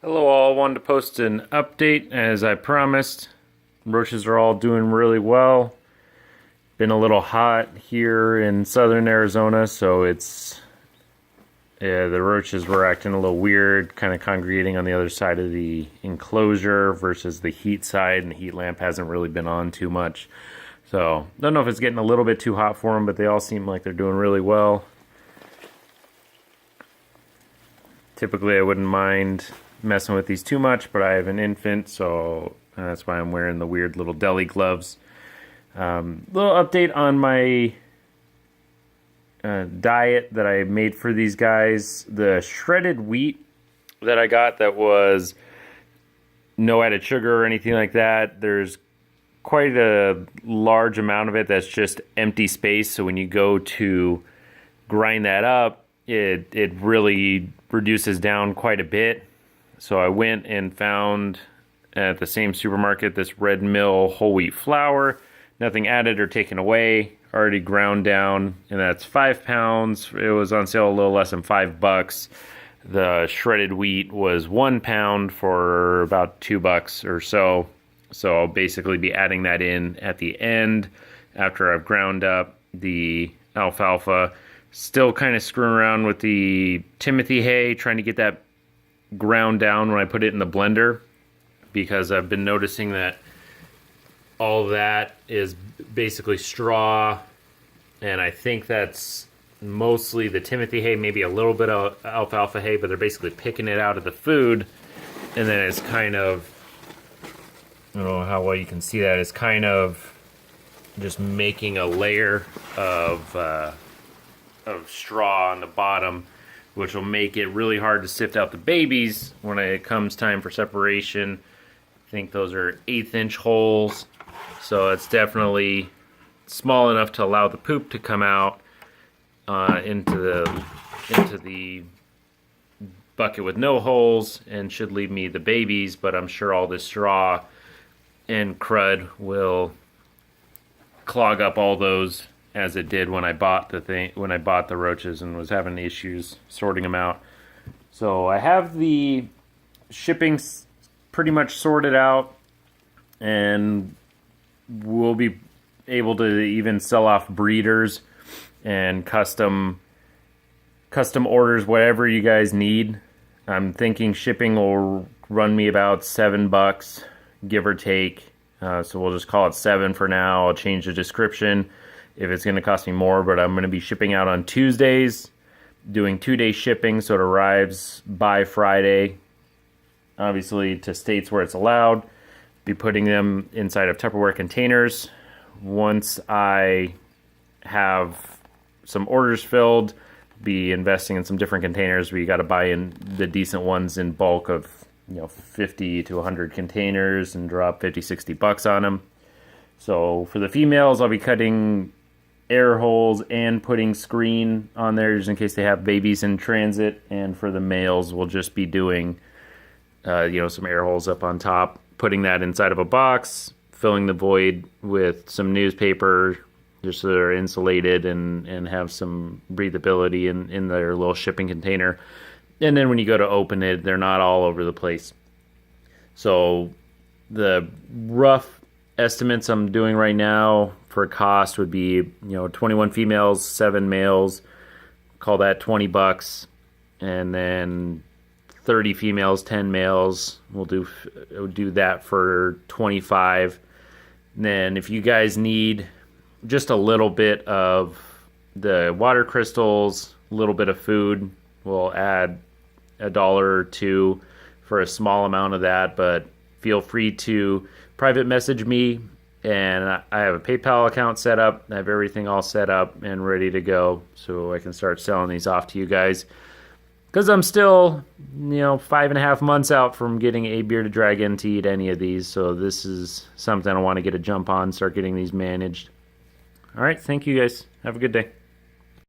Hello all, wanted to post an update as I promised. Roaches are all doing really well. Been a little hot here in southern Arizona, so the roaches were acting a little weird, kind of congregating on the other side of the enclosure versus the heat side, and the heat lamp hasn't really been on too much. So, don't know if it's getting a little bit too hot for them, but they all seem like they're doing really well. Typically I wouldn't mind messing with these too much, but I have an infant, so that's why I'm wearing the weird little deli gloves. Little update on my diet that I made for these guys. The shredded wheat that I got that was no added sugar or anything like that, there's quite a large amount of it that's just empty space, so when you go to grind that up, it really reduces down quite a bit. So I went and found at the same supermarket this Red Mill whole wheat flour, nothing added or taken away, already ground down, and that's 5 pounds. It was on sale a little less than $5. The shredded wheat was 1 pound for about $2 or so. So I'll basically be adding that in at the end after I've ground up the alfalfa. Still kind of screwing around with the Timothy hay, trying to get that ground down when I put it in the blender, because I've been noticing that all that is basically straw, and I think that's mostly the Timothy hay, maybe a little bit of alfalfa hay, but they're basically picking it out of the food, and then it's kind of, I don't know how well you can see that, it's kind of just making a layer of straw on the bottom, which will make it really hard to sift out the babies when it comes time for separation. I think those are 1/8 inch holes, so it's definitely small enough to allow the poop to come out into the bucket with no holes, and should leave me the babies, but I'm sure all this straw and crud will clog up all those, as it did when I bought the roaches and was having issues sorting them out. So I have the shipping pretty much sorted out, and we'll be able to even sell off breeders and custom orders, whatever you guys need. I'm thinking shipping will run me about $7, give or take. So we'll just call it 7 for now. I'll change the description if it's going to cost me more, but I'm going to be shipping out on Tuesdays, doing 2-day shipping, so it arrives by Friday, obviously to states where it's allowed. Be putting them inside of Tupperware containers. Once I have some orders filled, be investing in some different containers. We got to buy in the decent ones in bulk of 50 to 100 containers and drop $50-$60 on them. So for the females, I'll be cutting air holes and putting screen on there just in case they have babies in transit, and for the males we'll just be doing some air holes up on top, putting that inside of a box, filling the void with some newspaper just so they're insulated and have some breathability in their little shipping container, and then when you go to open it, they're not all over the place. So the rough estimates I'm doing right now for cost would be 21 females, 7 males, call that $20, and then 30 females, 10 males, we'll do that for $25. And then if you guys need just a little bit of the water crystals, a little bit of food, we'll add $1 or $2 for a small amount of that, but feel free to private message me, and I have a PayPal account set up. I have everything all set up and ready to go, so I can start selling these off to you guys, because I'm still 5.5 months out from getting a bearded dragon to eat any of these, so this is something I want to get a jump on, start getting these managed. All right, thank you guys. Have a good day.